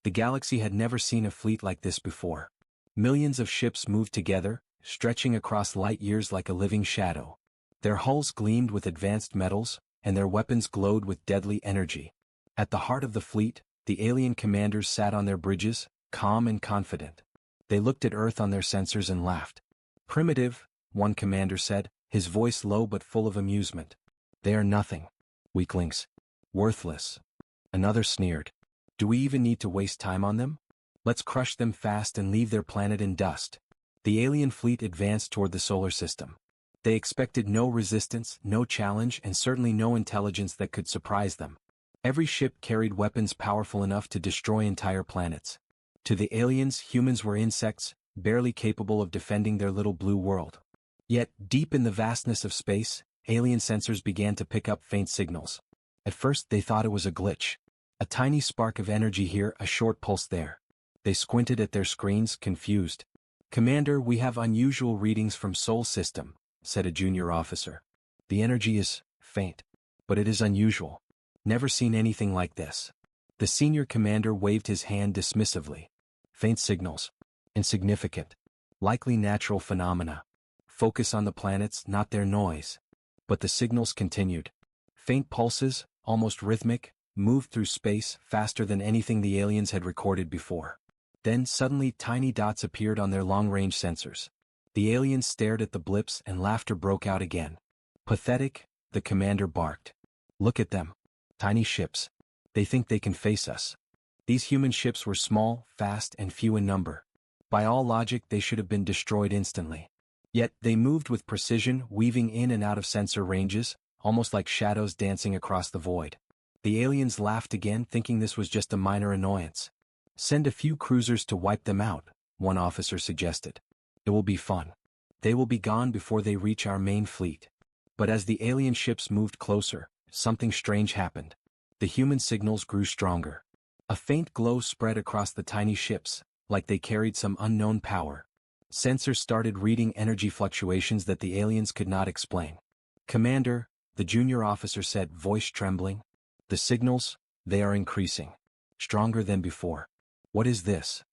The galaxy had never seen a fleet like this before. Millions of ships moved together, stretching across light years like a living shadow. Their hulls gleamed with advanced metals, and their weapons glowed with deadly energy. At the heart of the fleet, the alien commanders sat on their bridges, calm and confident. They looked at Earth on their sensors and laughed. "Primitive," one commander said, his voice low but full of amusement. "They are nothing. Weaklings. Worthless." Another sneered. "Do we even need to waste time on them? Let's crush them fast and leave their planet in dust." The alien fleet advanced toward the solar system. They expected no resistance, no challenge, and certainly no intelligence that could surprise them. Every ship carried weapons powerful enough to destroy entire planets. To the aliens, humans were insects, barely capable of defending their little blue world. Yet, deep in the vastness of space, alien sensors began to pick up faint signals. At first they thought it was a glitch. A tiny spark of energy here, a short pulse there. They squinted at their screens, confused. "Commander, we have unusual readings from Sol System," said a junior officer. "The energy is faint, but it is unusual. Never seen anything like this." The senior commander waved his hand dismissively. "Faint signals. Insignificant. Likely natural phenomena. Focus on the planets, not their noise." But the signals continued. Faint pulses, almost rhythmic, moved through space faster than anything the aliens had recorded before. Then suddenly tiny dots appeared on their long-range sensors. The aliens stared at the blips and laughter broke out again. "Pathetic," the commander barked. "Look at them. Tiny ships. They think they can face us." These human ships were small, fast, and few in number. By all logic they should have been destroyed instantly. Yet they moved with precision, weaving in and out of sensor ranges, almost like shadows dancing across the void. The aliens laughed again, thinking this was just a minor annoyance. "Send a few cruisers to wipe them out," one officer suggested. "It will be fun. They will be gone before they reach our main fleet." But as the alien ships moved closer, something strange happened. The human signals grew stronger. A faint glow spread across the tiny ships, like they carried some unknown power. Sensors started reading energy fluctuations that the aliens could not explain. "Commander," the junior officer said, voice trembling. "The signals, they are increasing. Stronger than before." "What is this?"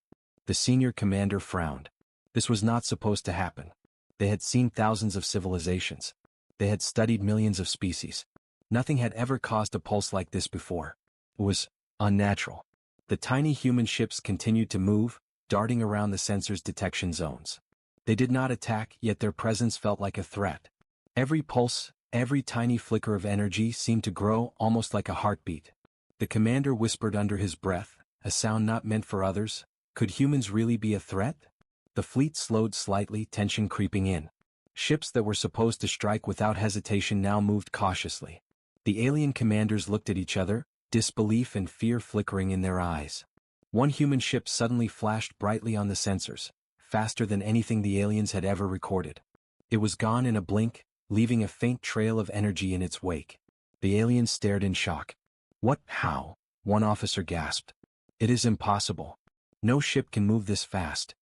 The senior commander frowned. This was not supposed to happen. They had seen thousands of civilizations. They had studied millions of species. Nothing had ever caused a pulse like this before. It was unnatural. The tiny human ships continued to move, darting around the sensors' detection zones. They did not attack, yet their presence felt like a threat. Every pulse, every tiny flicker of energy seemed to grow almost like a heartbeat. The commander whispered under his breath, a sound not meant for others, "Could humans really be a threat?" The fleet slowed slightly, tension creeping in. Ships that were supposed to strike without hesitation now moved cautiously. The alien commanders looked at each other, disbelief and fear flickering in their eyes. One human ship suddenly flashed brightly on the sensors, faster than anything the aliens had ever recorded. It was gone in a blink, leaving a faint trail of energy in its wake. The aliens stared in shock. "What? How?" one officer gasped. "It is impossible. No ship can move this fast."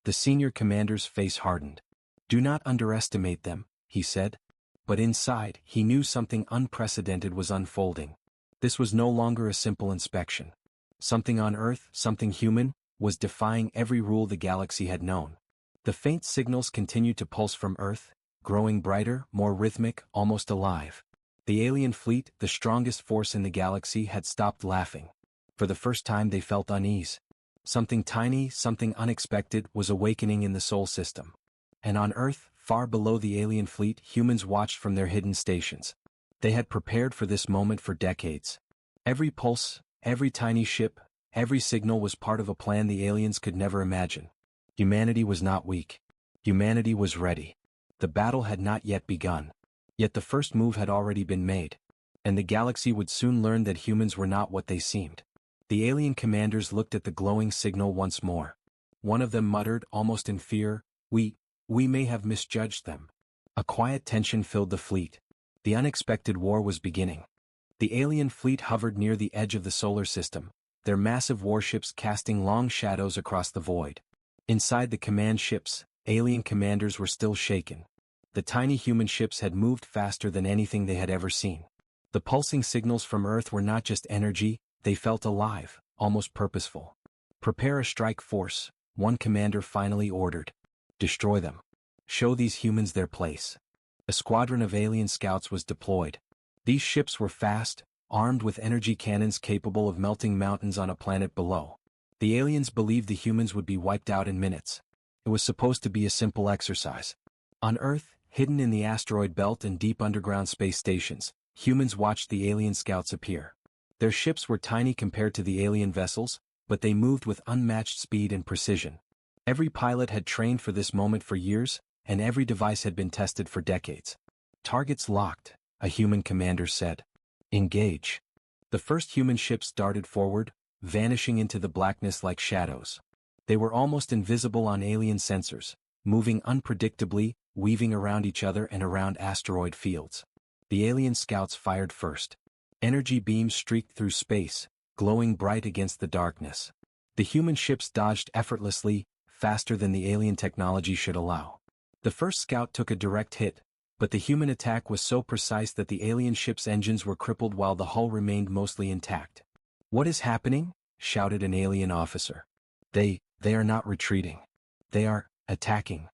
The senior commander's face hardened. "Do not underestimate them," he said. But inside, he knew something unprecedented was unfolding. This was no longer a simple inspection. Something on Earth, something human, was defying every rule the galaxy had known. The faint signals continued to pulse from Earth, growing brighter, more rhythmic, almost alive. The alien fleet, the strongest force in the galaxy, had stopped laughing. For the first time they felt unease. Something tiny, something unexpected, was awakening in the Sol system. And on Earth, far below the alien fleet, humans watched from their hidden stations. They had prepared for this moment for decades. Every pulse, every tiny ship, every signal was part of a plan the aliens could never imagine. Humanity was not weak. Humanity was ready. The battle had not yet begun. Yet the first move had already been made. And the galaxy would soon learn that humans were not what they seemed. The alien commanders looked at the glowing signal once more. One of them muttered, almost in fear, We may have misjudged them." A quiet tension filled the fleet. The unexpected war was beginning. The alien fleet hovered near the edge of the solar system, their massive warships casting long shadows across the void. Inside the command ships, alien commanders were still shaken. The tiny human ships had moved faster than anything they had ever seen. The pulsing signals from Earth were not just energy, they felt alive, almost purposeful. Prepare a strike force, one commander finally ordered. Destroy them. Show these humans their place. A squadron of alien scouts was deployed. These ships were fast, armed with energy cannons capable of melting mountains on a planet below. The aliens believed the humans would be wiped out in minutes. It was supposed to be a simple exercise. On Earth, hidden in the asteroid belt and deep underground space stations, humans watched the alien scouts appear. Their ships were tiny compared to the alien vessels, but they moved with unmatched speed and precision. Every pilot had trained for this moment for years, and every device had been tested for decades. Targets locked, a human commander said. Engage. The first human ships darted forward, vanishing into the blackness like shadows. They were almost invisible on alien sensors, moving unpredictably, weaving around each other and around asteroid fields. The alien scouts fired first. Energy beams streaked through space, glowing bright against the darkness. The human ships dodged effortlessly, faster than the alien technology should allow. The first scout took a direct hit, but the human attack was so precise that the alien ship's engines were crippled while the hull remained mostly intact. "What is happening?" shouted an alien officer. They are not retreating. They are attacking."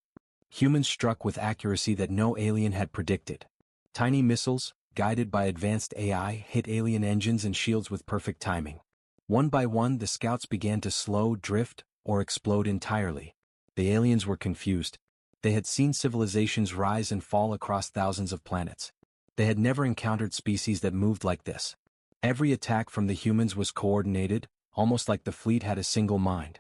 Humans struck with accuracy that no alien had predicted. Tiny missiles, guided by advanced AI, hit alien engines and shields with perfect timing. One by one, the scouts began to slow, drift, or explode entirely. The aliens were confused. They had seen civilizations rise and fall across thousands of planets. They had never encountered species that moved like this. Every attack from the humans was coordinated, almost like the fleet had a single mind.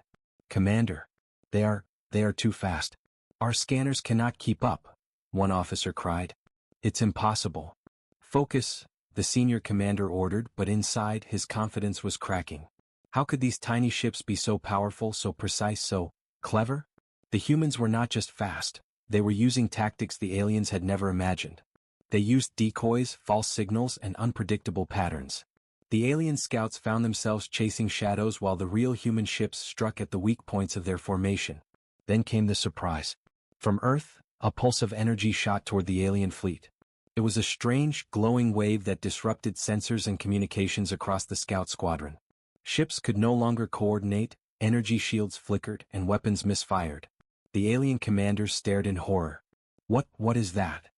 "Commander, they are too fast. Our scanners cannot keep up," one officer cried. "It's impossible." "Focus," the senior commander ordered, but inside his confidence was cracking. How could these tiny ships be so powerful, so precise, so clever? The humans were not just fast, they were using tactics the aliens had never imagined. They used decoys, false signals, and unpredictable patterns. The alien scouts found themselves chasing shadows while the real human ships struck at the weak points of their formation. Then came the surprise. From Earth, a pulse of energy shot toward the alien fleet. It was a strange, glowing wave that disrupted sensors and communications across the scout squadron. Ships could no longer coordinate, energy shields flickered, and weapons misfired. The alien commanders stared in horror. What is that?"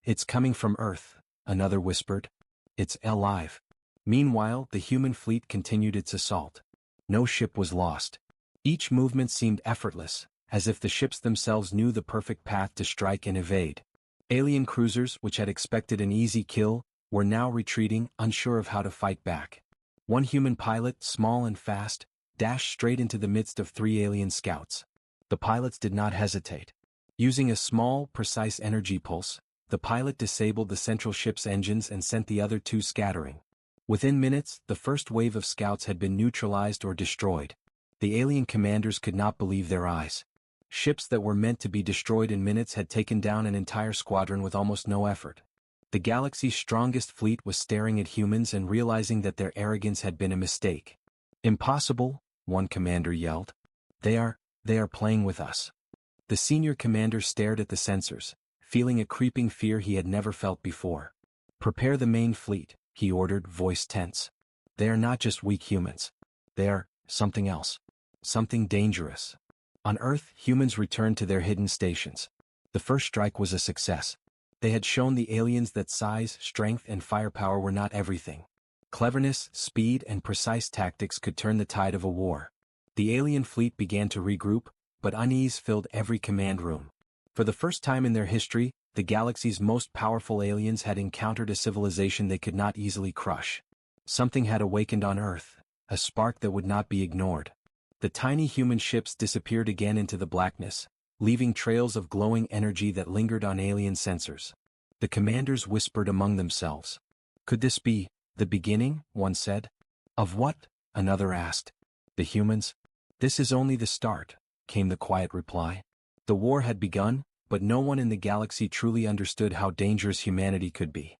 It's coming from Earth," another whispered. "It's alive." Meanwhile, the human fleet continued its assault. No ship was lost. Each movement seemed effortless, as if the ships themselves knew the perfect path to strike and evade. Alien cruisers, which had expected an easy kill, were now retreating, unsure of how to fight back. One human pilot, small and fast, dashed straight into the midst of 3 alien scouts. The pilots did not hesitate. Using a small, precise energy pulse, the pilot disabled the central ship's engines and sent the other 2 scattering. Within minutes, the first wave of scouts had been neutralized or destroyed. The alien commanders could not believe their eyes. Ships that were meant to be destroyed in minutes had taken down an entire squadron with almost no effort. The galaxy's strongest fleet was staring at humans and realizing that their arrogance had been a mistake. "Impossible," one commander yelled. They are playing with us." The senior commander stared at the sensors, feeling a creeping fear he had never felt before. "Prepare the main fleet," he ordered, voice tense. "They are not just weak humans. They are something else. Something dangerous." On Earth, humans returned to their hidden stations. The first strike was a success. They had shown the aliens that size, strength, and firepower were not everything. Cleverness, speed, and precise tactics could turn the tide of a war. The alien fleet began to regroup, but unease filled every command room. For the first time in their history, the galaxy's most powerful aliens had encountered a civilization they could not easily crush. Something had awakened on Earth, a spark that would not be ignored. The tiny human ships disappeared again into the blackness, leaving trails of glowing energy that lingered on alien sensors. The commanders whispered among themselves. "Could this be the beginning?" one said. "Of what?" another asked. "The humans?" "This is only the start," came the quiet reply. The war had begun, but no one in the galaxy truly understood how dangerous humanity could be.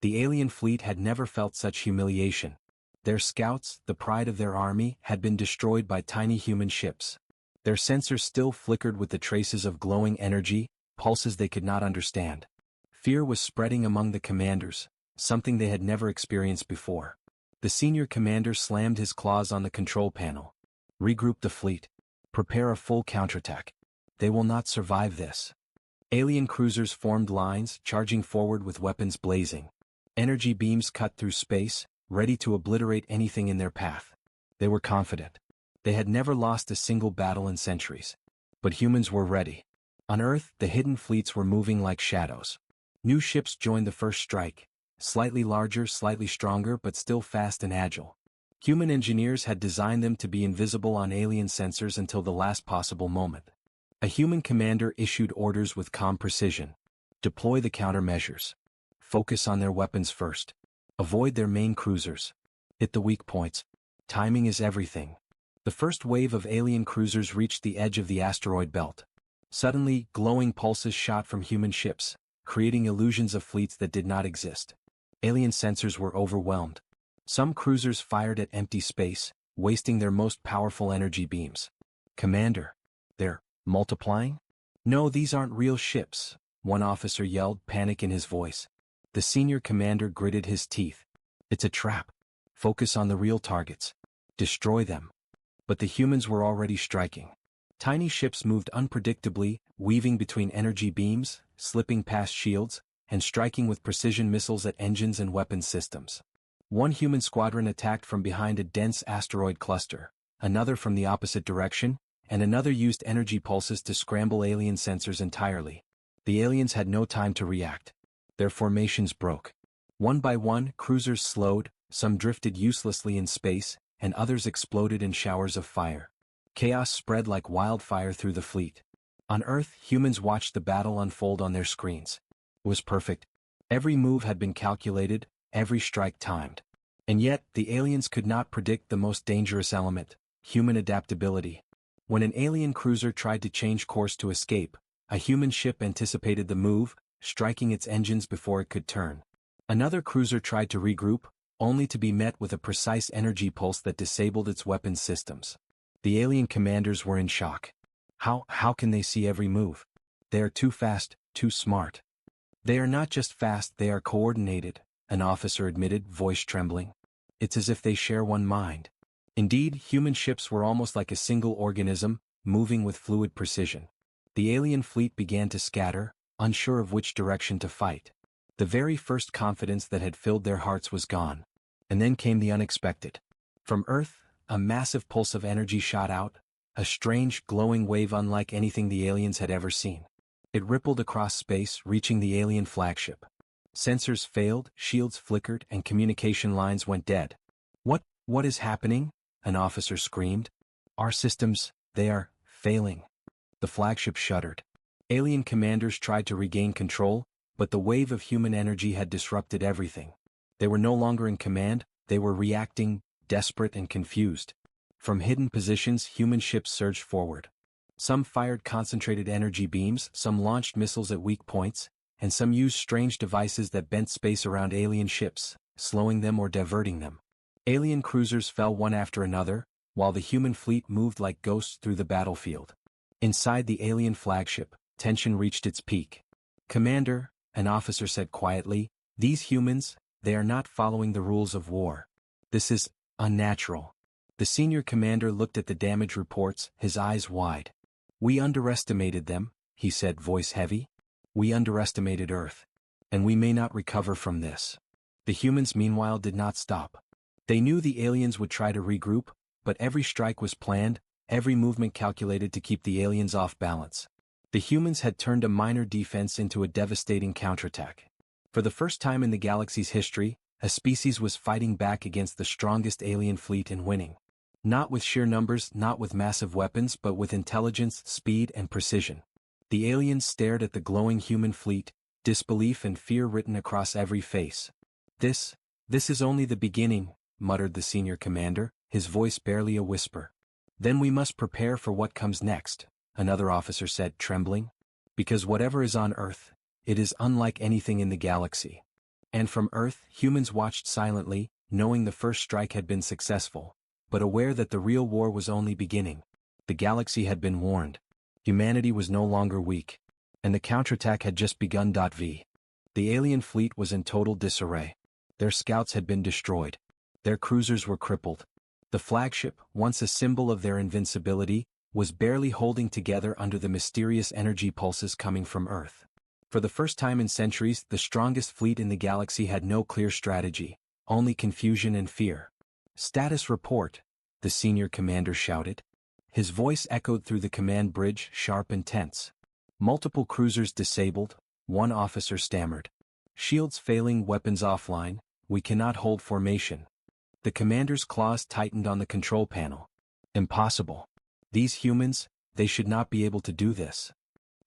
The alien fleet had never felt such humiliation. Their scouts, the pride of their army, had been destroyed by tiny human ships. Their sensors still flickered with the traces of glowing energy, pulses they could not understand. Fear was spreading among the commanders, something they had never experienced before. The senior commander slammed his claws on the control panel. Regroup the fleet. Prepare a full counterattack. They will not survive this. Alien cruisers formed lines, charging forward with weapons blazing. Energy beams cut through space, ready to obliterate anything in their path. They were confident. They had never lost a single battle in centuries. But humans were ready. On Earth, the hidden fleets were moving like shadows. New ships joined the first strike. Slightly larger, slightly stronger, but still fast and agile. Human engineers had designed them to be invisible on alien sensors until the last possible moment. A human commander issued orders with calm precision. Deploy the countermeasures. Focus on their weapons first. Avoid their main cruisers. Hit the weak points. Timing is everything. The first wave of alien cruisers reached the edge of the asteroid belt. Suddenly, glowing pulses shot from human ships, creating illusions of fleets that did not exist. Alien sensors were overwhelmed. Some cruisers fired at empty space, wasting their most powerful energy beams. Commander, they're multiplying? No, these aren't real ships, one officer yelled, panic in his voice. The senior commander gritted his teeth. It's a trap. Focus on the real targets. Destroy them. But the humans were already striking. Tiny ships moved unpredictably, weaving between energy beams, slipping past shields, and striking with precision missiles at engines and weapons systems. One human squadron attacked from behind a dense asteroid cluster, another from the opposite direction, and another used energy pulses to scramble alien sensors entirely. The aliens had no time to react. Their formations broke. One by one, cruisers slowed, some drifted uselessly in space, and others exploded in showers of fire. Chaos spread like wildfire through the fleet. On Earth, humans watched the battle unfold on their screens. It was perfect. Every move had been calculated, every strike timed. And yet, the aliens could not predict the most dangerous element, human adaptability. When an alien cruiser tried to change course to escape, a human ship anticipated the move, striking its engines before it could turn. Another cruiser tried to regroup, only to be met with a precise energy pulse that disabled its weapons systems. The alien commanders were in shock. How can they see every move? They are too fast, too smart. They are not just fast, they are coordinated, an officer admitted, voice trembling. It's as if they share one mind. Indeed, human ships were almost like a single organism, moving with fluid precision. The alien fleet began to scatter, unsure of which direction to fight. The very first confidence that had filled their hearts was gone. And then came the unexpected. From Earth, a massive pulse of energy shot out, a strange, glowing wave unlike anything the aliens had ever seen. It rippled across space, reaching the alien flagship. Sensors failed, shields flickered, and communication lines went dead. What is happening? An officer screamed. Our systems, they are failing. The flagship shuddered. Alien commanders tried to regain control, but the wave of human energy had disrupted everything. They were no longer in command, they were reacting, desperate and confused. From hidden positions, human ships surged forward. Some fired concentrated energy beams, some launched missiles at weak points, and some used strange devices that bent space around alien ships, slowing them or diverting them. Alien cruisers fell one after another, while the human fleet moved like ghosts through the battlefield. Inside the alien flagship, tension reached its peak. Commander, an officer said quietly, these humans, they are not following the rules of war. This is unnatural. The senior commander looked at the damage reports, his eyes wide. We underestimated them, he said, voice heavy. We underestimated Earth. And we may not recover from this. The humans meanwhile did not stop. They knew the aliens would try to regroup, but every strike was planned, every movement calculated to keep the aliens off balance. The humans had turned a minor defense into a devastating counterattack. For the first time in the galaxy's history, a species was fighting back against the strongest alien fleet and winning. Not with sheer numbers, not with massive weapons, but with intelligence, speed, and precision. The aliens stared at the glowing human fleet, disbelief and fear written across every face. This is only the beginning, muttered the senior commander, his voice barely a whisper. Then we must prepare for what comes next, another officer said, trembling. Because whatever is on Earth, it is unlike anything in the galaxy. And from Earth, humans watched silently, knowing the first strike had been successful, but aware that the real war was only beginning. The galaxy had been warned. Humanity was no longer weak. And the counterattack had just begun. The alien fleet was in total disarray. Their scouts had been destroyed. Their cruisers were crippled. The flagship, once a symbol of their invincibility, was barely holding together under the mysterious energy pulses coming from Earth. For the first time in centuries, the strongest fleet in the galaxy had no clear strategy, only confusion and fear. "Status report," the senior commander shouted. His voice echoed through the command bridge, sharp and tense. "Multiple cruisers disabled," one officer stammered. "Shields failing, weapons offline, we cannot hold formation." The commander's claws tightened on the control panel. "Impossible. These humans, they should not be able to do this."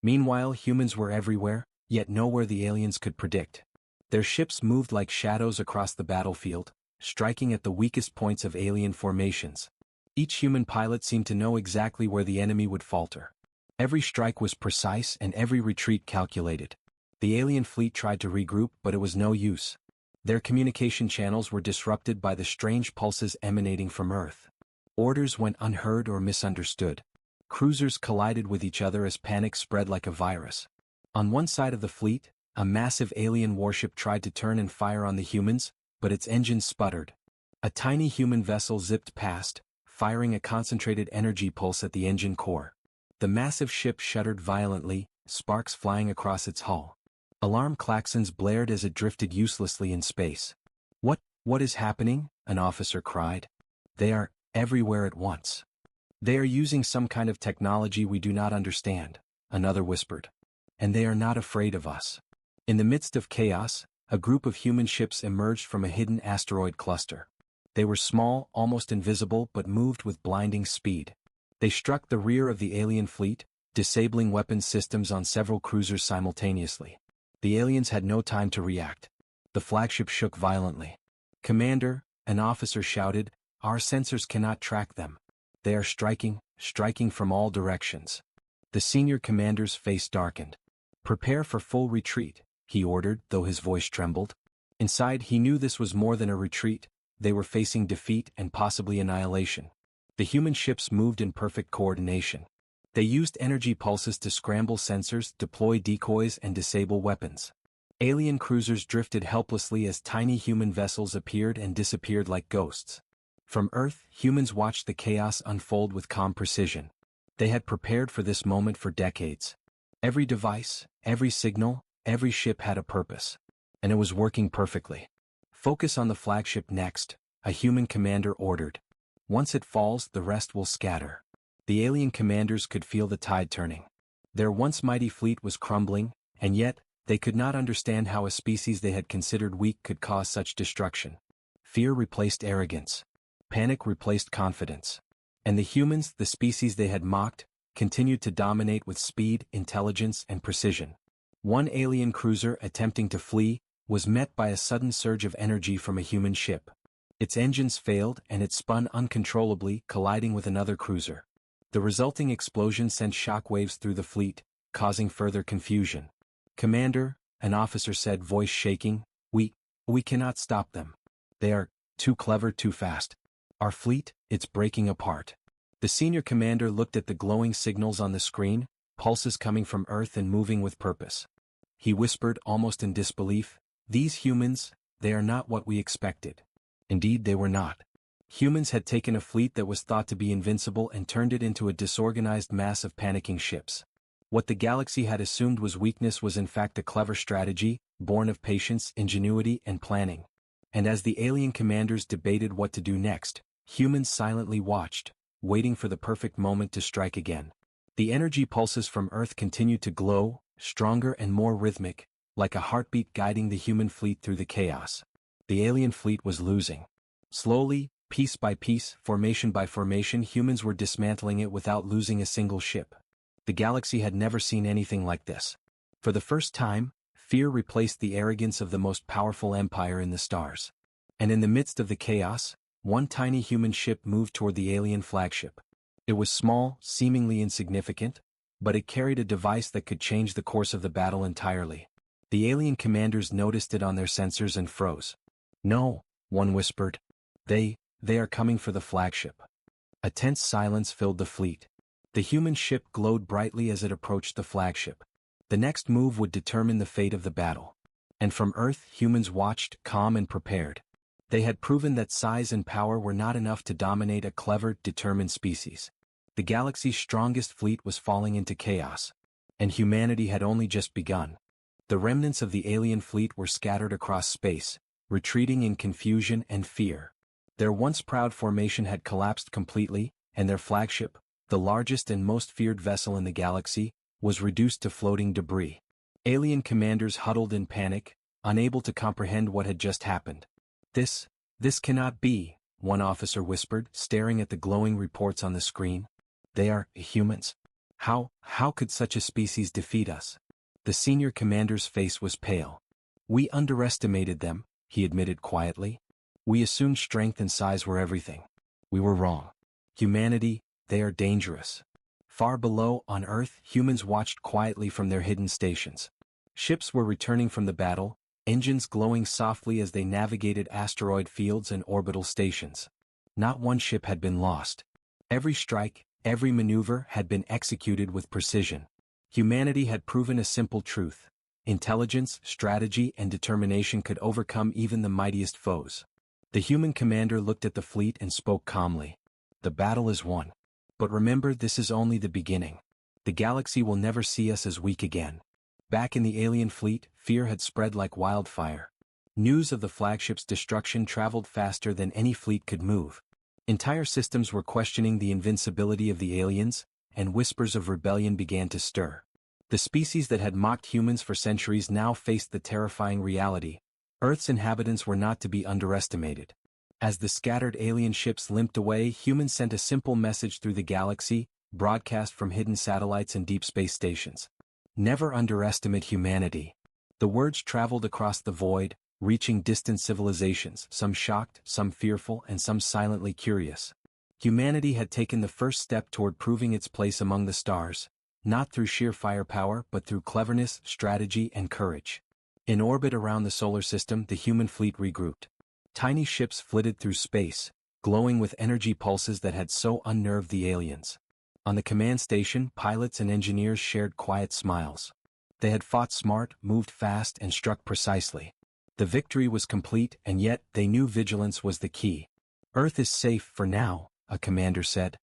Meanwhile, humans were everywhere, yet nowhere the aliens could predict. Their ships moved like shadows across the battlefield, striking at the weakest points of alien formations. Each human pilot seemed to know exactly where the enemy would falter. Every strike was precise and every retreat calculated. The alien fleet tried to regroup, but it was no use. Their communication channels were disrupted by the strange pulses emanating from Earth. Orders went unheard or misunderstood. Cruisers collided with each other as panic spread like a virus. On one side of the fleet, a massive alien warship tried to turn and fire on the humans, but its engines sputtered. A tiny human vessel zipped past, firing a concentrated energy pulse at the engine core. The massive ship shuddered violently, sparks flying across its hull. Alarm klaxons blared as it drifted uselessly in space. What is happening?" an officer cried. "They are everywhere at once. They are using some kind of technology we do not understand," another whispered. "And they are not afraid of us." In the midst of chaos, a group of human ships emerged from a hidden asteroid cluster. They were small, almost invisible, but moved with blinding speed. They struck the rear of the alien fleet, disabling weapons systems on several cruisers simultaneously. The aliens had no time to react. The flagship shook violently. "Commander," an officer shouted, "our sensors cannot track them. They are striking from all directions." The senior commander's face darkened. "Prepare for full retreat," he ordered, though his voice trembled. Inside, he knew this was more than a retreat. They were facing defeat and possibly annihilation. The human ships moved in perfect coordination. They used energy pulses to scramble sensors, deploy decoys, and disable weapons. Alien cruisers drifted helplessly as tiny human vessels appeared and disappeared like ghosts. From Earth, humans watched the chaos unfold with calm precision. They had prepared for this moment for decades. Every device, every signal, every ship had a purpose. And it was working perfectly. "Focus on the flagship next," a human commander ordered. "Once it falls, the rest will scatter." The alien commanders could feel the tide turning. Their once mighty fleet was crumbling, and yet, they could not understand how a species they had considered weak could cause such destruction. Fear replaced arrogance. Panic replaced confidence. And the humans, the species they had mocked, continued to dominate with speed, intelligence, and precision. One alien cruiser attempting to flee was met by a sudden surge of energy from a human ship. Its engines failed and it spun uncontrollably, colliding with another cruiser. The resulting explosion sent shockwaves through the fleet, causing further confusion. "Commander," an officer said, voice shaking, we cannot stop them. They are too clever, too fast. Our fleet, it's breaking apart." The senior commander looked at the glowing signals on the screen, pulses coming from Earth and moving with purpose. He whispered, almost in disbelief, "These humans, they are not what we expected." Indeed, they were not. Humans had taken a fleet that was thought to be invincible and turned it into a disorganized mass of panicking ships. What the galaxy had assumed was weakness was in fact a clever strategy, born of patience, ingenuity, and planning. And as the alien commanders debated what to do next, humans silently watched, waiting for the perfect moment to strike again. The energy pulses from Earth continued to glow, stronger and more rhythmic, like a heartbeat guiding the human fleet through the chaos. The alien fleet was losing. Slowly, piece by piece, formation by formation, humans were dismantling it without losing a single ship. The galaxy had never seen anything like this. For the first time, fear replaced the arrogance of the most powerful empire in the stars. And in the midst of the chaos, one tiny human ship moved toward the alien flagship. It was small, seemingly insignificant, but it carried a device that could change the course of the battle entirely. The alien commanders noticed it on their sensors and froze. "No," one whispered. They are coming for the flagship." A tense silence filled the fleet. The human ship glowed brightly as it approached the flagship. The next move would determine the fate of the battle. And from Earth, humans watched, calm and prepared. They had proven that size and power were not enough to dominate a clever, determined species. The galaxy's strongest fleet was falling into chaos, and humanity had only just begun. The remnants of the alien fleet were scattered across space, retreating in confusion and fear. Their once proud formation had collapsed completely, and their flagship, the largest and most feared vessel in the galaxy, was reduced to floating debris. Alien commanders huddled in panic, unable to comprehend what had just happened. This cannot be, one officer whispered, staring at the glowing reports on the screen. They are humans. How could such a species defeat us? The senior commander's face was pale. We underestimated them, he admitted quietly. We assumed strength and size were everything. We were wrong. Humanity, they are dangerous. Far below, on Earth, humans watched quietly from their hidden stations. Ships were returning from the battle, engines glowing softly as they navigated asteroid fields and orbital stations. Not one ship had been lost. Every strike, every maneuver had been executed with precision. Humanity had proven a simple truth. Intelligence, strategy, and determination could overcome even the mightiest foes. The human commander looked at the fleet and spoke calmly. The battle is won. But remember, this is only the beginning. The galaxy will never see us as weak again. Back in the alien fleet, fear had spread like wildfire. News of the flagship's destruction traveled faster than any fleet could move. Entire systems were questioning the invincibility of the aliens, and whispers of rebellion began to stir. The species that had mocked humans for centuries now faced the terrifying reality. Earth's inhabitants were not to be underestimated. As the scattered alien ships limped away, humans sent a simple message through the galaxy, broadcast from hidden satellites and deep space stations. Never underestimate humanity. The words traveled across the void, reaching distant civilizations, some shocked, some fearful, and some silently curious. Humanity had taken the first step toward proving its place among the stars, not through sheer firepower but through cleverness, strategy, and courage. In orbit around the solar system, the human fleet regrouped. Tiny ships flitted through space, glowing with energy pulses that had so unnerved the aliens. On the command station, pilots and engineers shared quiet smiles. They had fought smart, moved fast, and struck precisely. The victory was complete, and yet they knew vigilance was the key. Earth is safe for now, a commander said.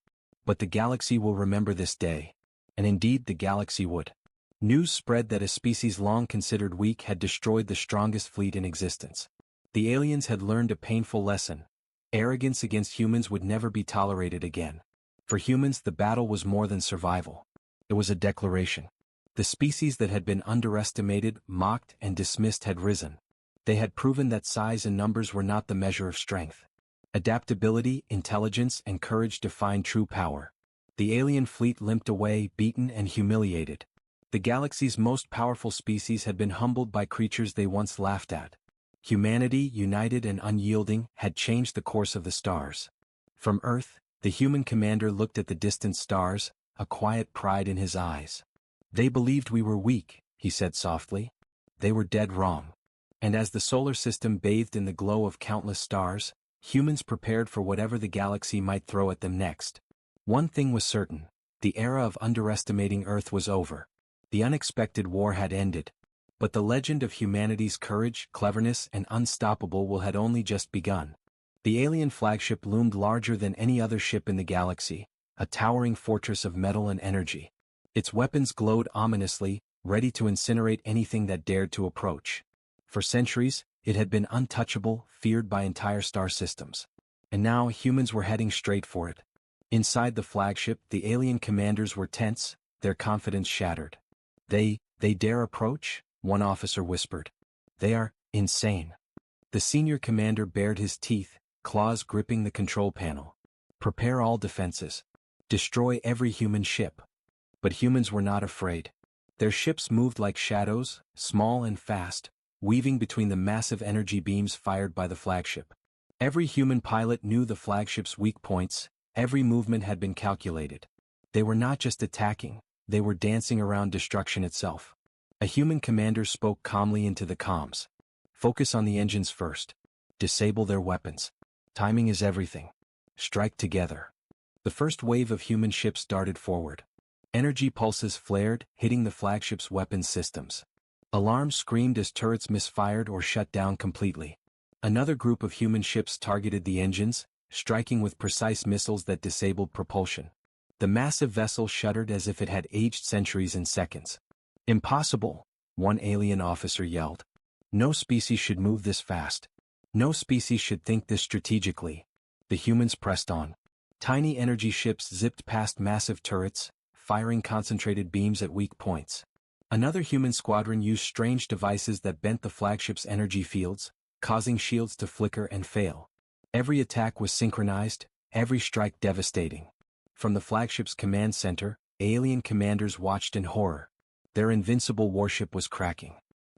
But the galaxy will remember this day. And indeed the galaxy would. News spread that a species long considered weak had destroyed the strongest fleet in existence. The aliens had learned a painful lesson. Arrogance against humans would never be tolerated again. For humans, the battle was more than survival. It was a declaration. The species that had been underestimated, mocked, and dismissed had risen. They had proven that size and numbers were not the measure of strength. Adaptability, intelligence, and courage defined true power. The alien fleet limped away, beaten and humiliated. The galaxy's most powerful species had been humbled by creatures they once laughed at. Humanity, united and unyielding, had changed the course of the stars. From Earth, the human commander looked at the distant stars, a quiet pride in his eyes. They believed we were weak, he said softly. They were dead wrong. And as the solar system bathed in the glow of countless stars, humans prepared for whatever the galaxy might throw at them next. One thing was certain. The era of underestimating Earth was over. The unexpected war had ended. But the legend of humanity's courage, cleverness, and unstoppable will had only just begun. The alien flagship loomed larger than any other ship in the galaxy, a towering fortress of metal and energy. Its weapons glowed ominously, ready to incinerate anything that dared to approach. For centuries, it had been untouchable, feared by entire star systems. And now humans were heading straight for it. Inside the flagship, the alien commanders were tense, their confidence shattered. They dare approach? One officer whispered. They are insane. The senior commander bared his teeth, claws gripping the control panel. Prepare all defenses. Destroy every human ship. But humans were not afraid. Their ships moved like shadows, small and fast, weaving between the massive energy beams fired by the flagship. Every human pilot knew the flagship's weak points, every movement had been calculated. They were not just attacking, they were dancing around destruction itself. A human commander spoke calmly into the comms. Focus on the engines first. Disable their weapons. Timing is everything. Strike together. The first wave of human ships darted forward. Energy pulses flared, hitting the flagship's weapons systems. Alarms screamed as turrets misfired or shut down completely. Another group of human ships targeted the engines, striking with precise missiles that disabled propulsion. The massive vessel shuddered as if it had aged centuries in seconds. "Impossible," one alien officer yelled. "No species should move this fast. No species should think this strategically." The humans pressed on. Tiny energy ships zipped past massive turrets, firing concentrated beams at weak points. Another human squadron used strange devices that bent the flagship's energy fields, causing shields to flicker and fail. Every attack was synchronized, every strike devastating. From the flagship's command center, alien commanders watched in horror. Their invincible warship was cracking.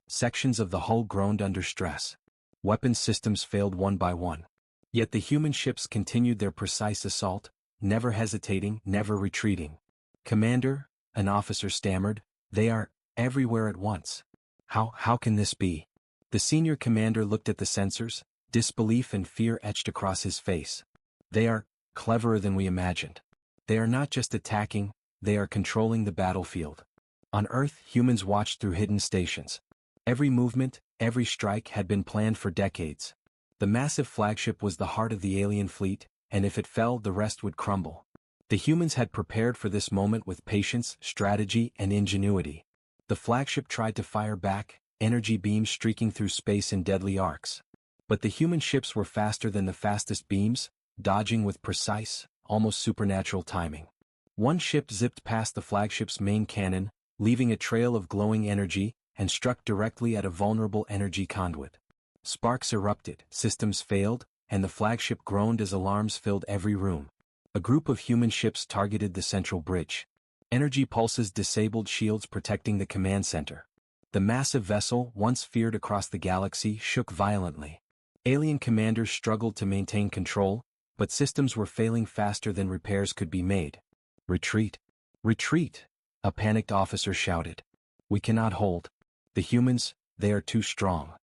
Sections of the hull groaned under stress. Weapons systems failed one by one. Yet the human ships continued their precise assault, never hesitating, never retreating. "Commander," an officer stammered, "they are everywhere at once. How can this be?" The senior commander looked at the sensors, disbelief and fear etched across his face. "They are cleverer than we imagined. They are not just attacking, they are controlling the battlefield." On Earth, humans watched through hidden stations. Every movement, every strike had been planned for decades. The massive flagship was the heart of the alien fleet, and if it fell, the rest would crumble. The humans had prepared for this moment with patience, strategy, and ingenuity. The flagship tried to fire back, energy beams streaking through space in deadly arcs. But the human ships were faster than the fastest beams, dodging with precise, almost supernatural timing. One ship zipped past the flagship's main cannon, leaving a trail of glowing energy, and struck directly at a vulnerable energy conduit. Sparks erupted, systems failed, and the flagship groaned as alarms filled every room. A group of human ships targeted the central bridge. Energy pulses disabled shields protecting the command center. The massive vessel, once feared across the galaxy, shook violently. Alien commanders struggled to maintain control, but systems were failing faster than repairs could be made. "Retreat! Retreat!" a panicked officer shouted. "We cannot hold. The humans, they are too strong."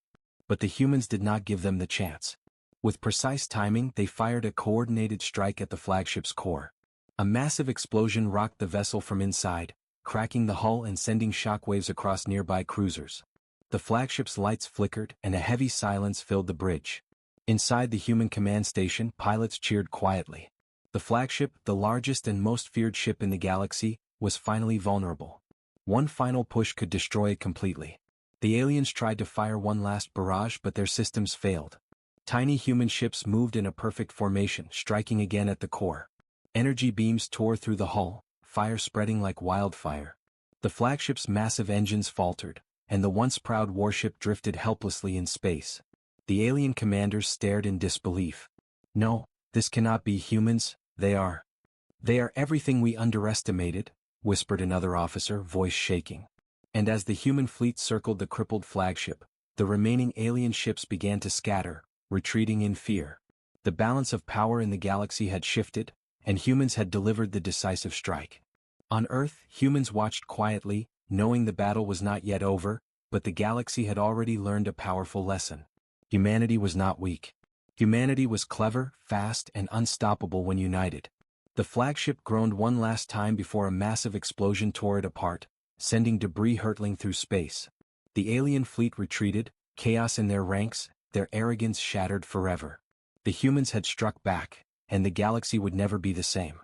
But the humans did not give them the chance. With precise timing, they fired a coordinated strike at the flagship's core. A massive explosion rocked the vessel from inside, cracking the hull and sending shockwaves across nearby cruisers. The flagship's lights flickered and a heavy silence filled the bridge. Inside the human command station, pilots cheered quietly. The flagship, the largest and most feared ship in the galaxy, was finally vulnerable. One final push could destroy it completely. The aliens tried to fire one last barrage, but their systems failed. Tiny human ships moved in a perfect formation, striking again at the core. Energy beams tore through the hull, fire spreading like wildfire. The flagship's massive engines faltered, and the once proud warship drifted helplessly in space. The alien commanders stared in disbelief. "No, this cannot be humans, they are everything we underestimated," whispered another officer, voice shaking. And as the human fleet circled the crippled flagship, the remaining alien ships began to scatter, retreating in fear. The balance of power in the galaxy had shifted, and humans had delivered the decisive strike. On Earth, humans watched quietly, knowing the battle was not yet over, but the galaxy had already learned a powerful lesson. Humanity was not weak. Humanity was clever, fast, and unstoppable when united. The flagship groaned one last time before a massive explosion tore it apart, sending debris hurtling through space. The alien fleet retreated, chaos in their ranks, their arrogance shattered forever. The humans had struck back, and the galaxy would never be the same.